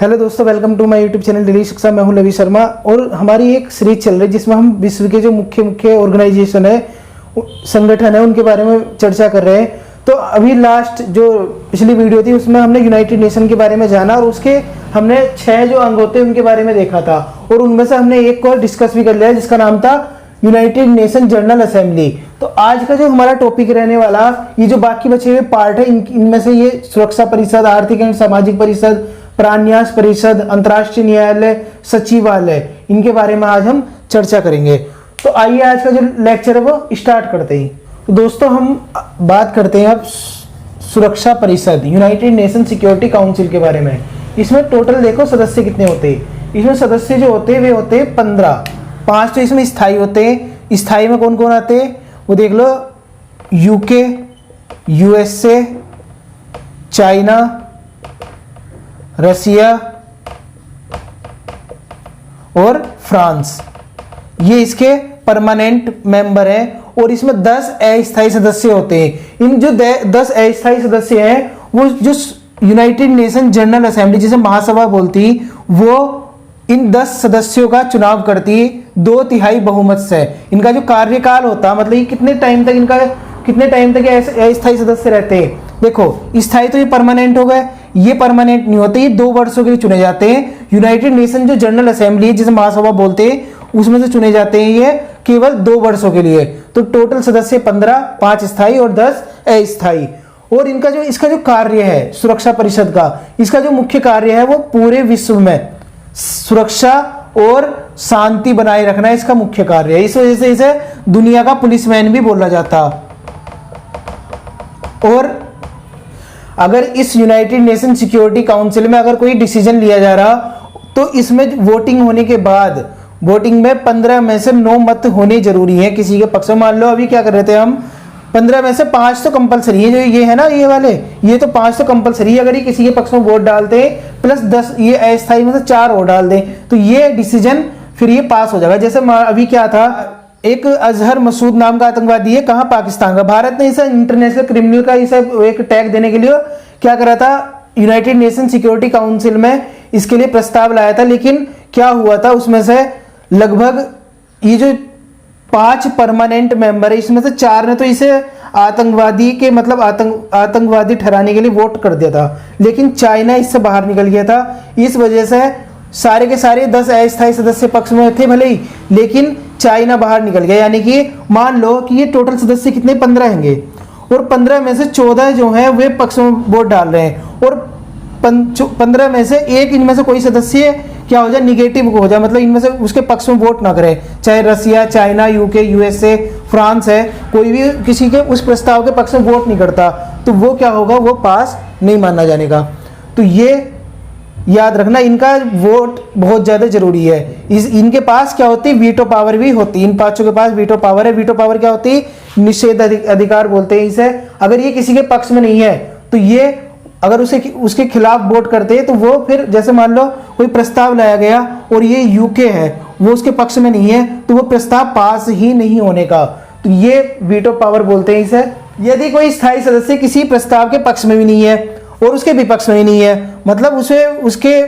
Hello दोस्तों, welcome to my YouTube channel daily Shiksha. मैं हूं रवि शर्मा और हमारी एक सीरीज चल रही है जिसमें हम विश्व के जो मुख्य ऑर्गेनाइजेशन है, संगठन है, उनके बारे में चर्चा कर रहे हैं। तो अभी लास्ट जो पिछली वीडियो थी उसमें हमने यूनाइटेड नेशन के बारे में जाना और उसके हमने 6 जो अंग होते हैं उनके बारे में देखा था और उनमें से हमने एक को डिस्कस भी कर लिया जिसका नाम था यूनाइटेड नेशन जनरल असेंबली। तो आज का जो हमारा टॉपिक रहने वाला, ये जो बाकी बचे हुए पार्ट है इनमें से ये सुरक्षा परिषद, आर्थिक एवं सामाजिक परिषद, प्रान्यास परिषद, अंतर्राष्ट्रीय न्यायालय, सचिवालय, इनके बारे में आज हम चर्चा करेंगे। तो आइए आज का जो लेक्चर है वो स्टार्ट करते हैं। तो दोस्तों हम बात करते हैं अब सुरक्षा परिषद, यूनाइटेड नेशन सिक्योरिटी काउंसिल के बारे में। इसमें टोटल देखो सदस्य कितने होते हैं। इसमें सदस्य जो होते हैं वे होते हैं 15। 5 तो इसमें स्थायी होते हैं। स्थायी में कौन कौन आते हैं वो देख लो, यूके, यूएसए, चाइना, रसिया और फ्रांस, ये इसके परमानेंट मेंबर हैं। और इसमें 10 अस्थायी सदस्य होते हैं। इन जो 10 अस्थायी सदस्य हैं वो जो यूनाइटेड नेशन जनरल असेंबली जिसे महासभा बोलती, वो इन 10 सदस्यों का चुनाव करती 2/3 बहुमत से। इनका जो कार्यकाल होता, मतलब ये कितने टाइम तक अस्थायी सदस्य रहते हैं। देखो स्थायी तो ये परमानेंट हो गए, ये परमानेंट नहीं होते, ये 2 वर्षों के लिए चुने जाते हैं। यूनाइटेड नेशन जो जनरल असेंबली है जिसे महासभा बोलते हैं उसमें से चुने जाते हैं ये केवल 2 वर्षों के लिए। तो टोटल सदस्य 15, 5 स्थायी और 10 अस्थायी। और इसका जो कार्य है सुरक्षा परिषद का, इसका जो मुख्य कार्य है वो पूरे विश्व में सुरक्षा और शांति बनाए रखना इसका मुख्य कार्य है। इस वजह से इसे दुनिया का पुलिसमैन भी बोला जाता। और अगर इस यूनाइटेड नेशन सिक्योरिटी काउंसिल में अगर कोई डिसीजन लिया जा रहा तो इसमें वोटिंग होने के बाद वोटिंग में 15 में से 9 मत होने जरूरी है किसी के पक्ष में। मान लो अभी क्या कर रहे थे हम, 15 में से 5 तो कंपलसरी है, जो ये है ना ये वाले, ये तो 5 तो कंपलसरी है। अगर ये किसी के पक्ष में वोट डालते हैं प्लस 10 ये अस्थायी में से 4 और डाल दें तो ये डिसीजन फिर ये पास हो जाएगा। जैसे अभी क्या था, एक अजहर मसूद नाम का आतंकवादी है, कहाँ, पाकिस्तान का। भारत ने इसे इंटरनेशनल क्रिमिनल का इसे एक टैग देने के लिए क्या करा था, यूनाइटेड नेशन सिक्योरिटी काउंसिल में इसके लिए प्रस्ताव लाया था। लेकिन क्या हुआ था, उसमें से लगभग ये जो 5 परमानेंट मेंबर है इसमें से 4 ने तो इसे आतंकवादी के मतलब आतंकवादी ठहराने के लिए वोट कर दिया था, लेकिन चाइना इससे बाहर निकल गया था। इस वजह से सारे के सारे 10 अस्थायी सदस्य पक्ष में थे भले ही, लेकिन चाइना बाहर निकल गया। यानी कि मान लो कि ये टोटल सदस्य कितने, 15 होंगे और 15 में से 14 जो हैं वे पक्ष में वोट डाल रहे हैं और 15 में से एक इनमें से कोई सदस्य क्या हो जाए, निगेटिव हो जाए, मतलब इनमें से उसके पक्ष में वोट ना करे। चाहे रसिया, चाइना, यूके, यूएसए, फ्रांस है, कोई भी किसी के उस प्रस्ताव के पक्ष में वोट नहीं करता तो वो क्या होगा, वो पास नहीं माना जाने का। तो ये याद रखना, इनका वोट बहुत ज्यादा जरूरी है। इनके पास क्या होती है, वीटो पावर भी होती है। इन 5 के पास वीटो पावर है। वीटो पावर क्या होती है, निषेध अधिकार बोलते हैं इसे। अगर ये किसी के पक्ष में नहीं है तो ये अगर उसके खिलाफ वोट करते हैं तो वो फिर, जैसे मान लो कोई प्रस्ताव लाया गया और ये यूके है, वो उसके पक्ष में नहीं है तो वो प्रस्ताव पास ही नहीं होने का, तो ये वीटो पावर बोलते हैं इसे। यदि कोई स्थायी सदस्य किसी प्रस्ताव के पक्ष में भी नहीं है और उसके विपक्ष में भी नहीं है, मतलब उसके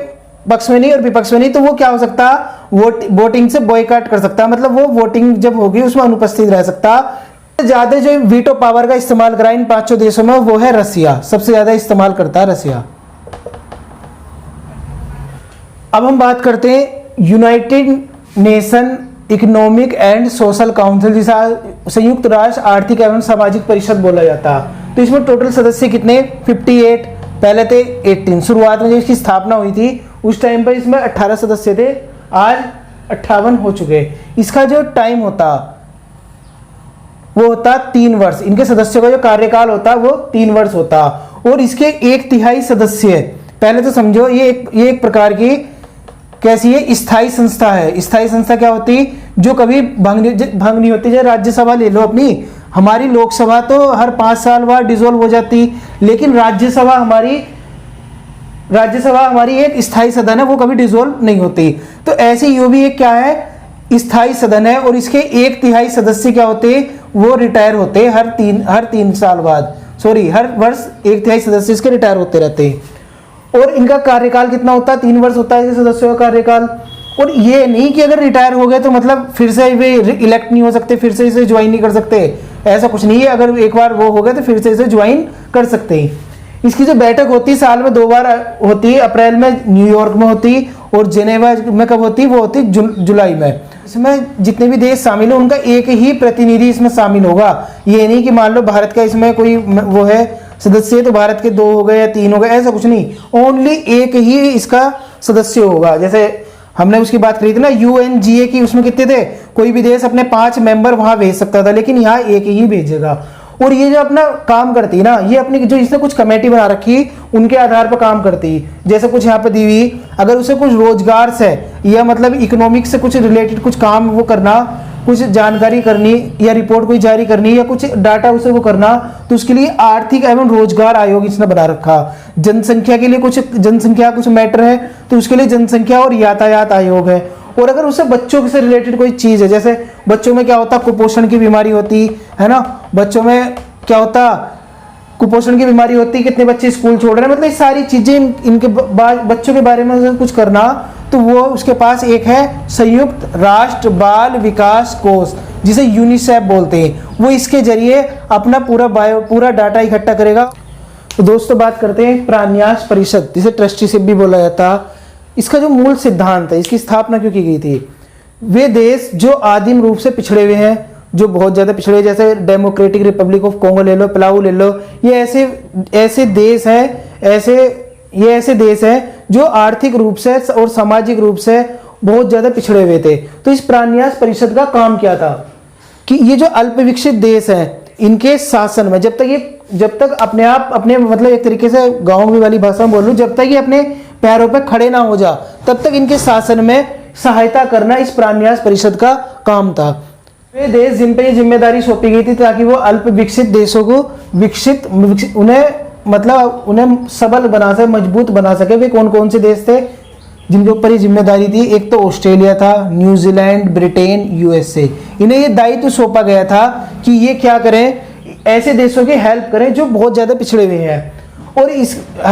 पक्ष में नहीं और विपक्ष में नहीं, तो वो क्या हो सकता, वोटिंग से बॉयकॉट कर सकता, मतलब वो वोटिंग जब होगी उसमें अनुपस्थित रह सकता। ज्यादा जो वीटो पावर का इस्तेमाल करा इन 5 देशों में वो है रसिया, सबसे ज्यादा इस्तेमाल करता है रसिया। अब हम बात करते हैं United nation economic and social council, जिसे संयुक्त राष्ट्र आर्थिक एवं सामाजिक परिषद बोला जाता। तो इसमें टोटल सदस्य कितने, 58, पहले थे 18। शुरुआत में जब इसकी स्थापना हुई थी उस टाइम पर इसमें 18 सदस्य थे, आज 58 हो चुके। इसका जो टाइम होता वो होता 3 वर्ष। इनके सदस्यों का जो कार्यकाल होता वो 3 वर्ष होता। और इसके 1/3 सदस्य, पहले तो समझो ये एक प्रकार की कैसी है, स्थायी संस्था है। स्थायी संस्था क्या होती, जो कभी भंग नहीं होती। जैसे राज्यसभा ले लो अपनी, हमारी लोकसभा तो हर 5 साल बाद डिसॉल्व हो जाती, लेकिन राज्यसभा हमारी एक स्थायी सदन है, वो कभी डिसॉल्व नहीं होती। तो ऐसे ये भी एक क्या है, स्थायी सदन है। और इसके 1/3 सदस्य क्या होते, वो रिटायर होते हर 3 साल बाद, हर वर्ष 1/3 सदस्य इसके रिटायर होते रहते हैं। और इनका कार्यकाल कितना होता है, 3 वर्ष होता है सदस्यों का कार्यकाल। और ये नहीं कि अगर रिटायर हो गए तो मतलब फिर से वे इलेक्ट नहीं हो सकते, फिर से इसे ज्वाइन नहीं कर सकते, ऐसा कुछ नहीं है। अगर एक बार वो हो गए तो फिर से इसे ज्वाइन कर सकते हैं। इसकी जो बैठक होती है साल में 2 बार होती है, अप्रैल में न्यूयॉर्क में होती और जेनेवा में कब होती, वो होती जुलाई में। इसमें जितने भी देश शामिल है उनका एक ही प्रतिनिधि इसमें शामिल होगा। ये नहीं कि मान लो भारत का इसमें कोई वो है सदस्य तो भारत के 2 हो गए या 3 हो गए, ऐसा कुछ नहीं, ओनली एक ही इसका सदस्य होगा। जैसे हमने उसकी बात करी थी ना UNGA की, उसमें कितने थे, कोई भी देश अपने 5 मेंबर वहां भेज सकता था, लेकिन यहाँ एक ही भेजेगा। और ये जो अपना काम करती है ना, ये अपनी जो इसने कुछ कमेटी बना रखी उनके आधार पर काम करती है। जैसे कुछ यहाँ पे दी हुई, अगर उसे कुछ रोजगार से या मतलब इकोनॉमिक से कुछ रिलेटेड कुछ काम वो करना, कुछ जानकारी करनी या रिपोर्ट कोई जारी करनी या कुछ डाटा उसे वो करना, तो उसके लिए आर्थिक एवं रोजगार आयोग इसने बना रखा। जनसंख्या के लिए कुछ जनसंख्या कुछ मैटर है तो उसके लिए जनसंख्या और यातायात आयोग है। और अगर उसे बच्चों से रिलेटेड कोई चीज है, जैसे बच्चों में क्या होता, कुपोषण की बीमारी होती है ना, बच्चों में क्या होता, कुपोषण की बीमारी होती, कितने बच्चे स्कूल छोड़ रहे हैं, मतलब ये सारी चीजें इनके बच्चों के बारे में कुछ करना, तो वो उसके पास एक है संयुक्त राष्ट्र बाल विकास कोष, जिसे यूनिसेफ बोलते हैं। वो इसके जरिए अपना पूरा डाटा इकट्ठा करेगा। तो दोस्तों बात करते हैं प्रान्यास परिषद, जिसे ट्रस्टीशिप भी बोला जाता। इसका जो मूल सिद्धांत है, इसकी स्थापना क्यों की गई थी, वे देश जो आदिम रूप से पिछड़े हुए हैं, जो बहुत ज्यादा पिछड़े, जैसे डेमोक्रेटिक रिपब्लिक ऑफ कॉन्गो ले लो, पलाऊ ले लो, ये ऐसे देश हैं जो आर्थिक रूप से और सामाजिक रूप से बहुत ज्यादा पिछड़े हुए थे। तो इस प्रान्यास परिषद का काम क्या था कि ये जो अल्प विकसित देश हैं, इनके शासन में जब तक अपने मतलब एक तरीके से गांव वाली भाषा में बोल लूं, जब तक ये अपने पैरों पे खड़े ना हो जा, तब तक इनके शासन में सहायता करना इस प्रान्यास परिषद का काम था। वे देश जिन पे ये जिम्मेदारी सौंपी गई थी ताकि वो अल्प विकसित देशों को उन्हें सबल बना सके, मजबूत बना सके। वे कौन कौन से देश थे जिनके ऊपर ये जिम्मेदारी थी, एक तो ऑस्ट्रेलिया था, न्यूजीलैंड, ब्रिटेन, USA। इन्हें ये दायित्व सौंपा गया था कि ये क्या करें, ऐसे देशों की हेल्प करें जो बहुत ज्यादा पिछड़े हुए हैं। और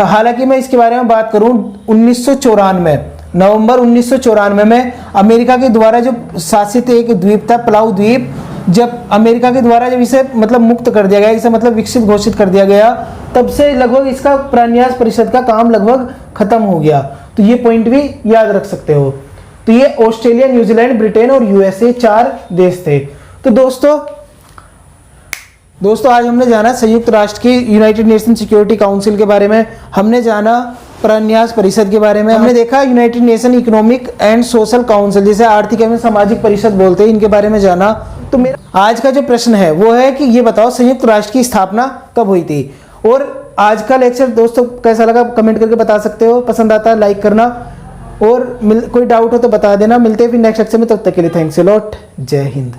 हालांकि मैं इसके बारे में बात करूं, 1994 नवंबर 1994 में अमेरिका के द्वारा जो शासित एक द्वीप था, पलाऊ द्वीप, जब अमेरिका के द्वारा जब इसे मतलब मुक्त कर दिया गया, इसे मतलब विकसित घोषित कर दिया गया, तब से लगभग इसका प्रान्यास परिषद का काम लगभग खत्म हो गया। तो ये पॉइंट भी याद रख सकते हो। तो ये ऑस्ट्रेलिया, न्यूजीलैंड, ब्रिटेन और USA 4 देश थे। तो दोस्तों आज हमने जाना संयुक्त राष्ट्र की यूनाइटेड नेशन सिक्योरिटी काउंसिल के बारे में, हमने जाना प्रान्यास परिषद के बारे में, हमने देखा United nation economic and social council, जिसे आर्थिक एवं सामाजिक परिषद बोलते हैं, इनके बारे में जाना। तो मेरा आज का जो प्रश्न है वो है कि ये बताओ संयुक्त राष्ट्र की स्थापना कब हुई थी। और आज का लेक्चर दोस्तों कैसा लगा कमेंट करके बता सकते हो, पसंद आता है लाइक करना, और कोई डाउट हो तो बता देना। मिलते हैं फिर नेक्स्ट लेक्चर में, तब तक के लिए थैंक्स अ लॉट, जय हिंद।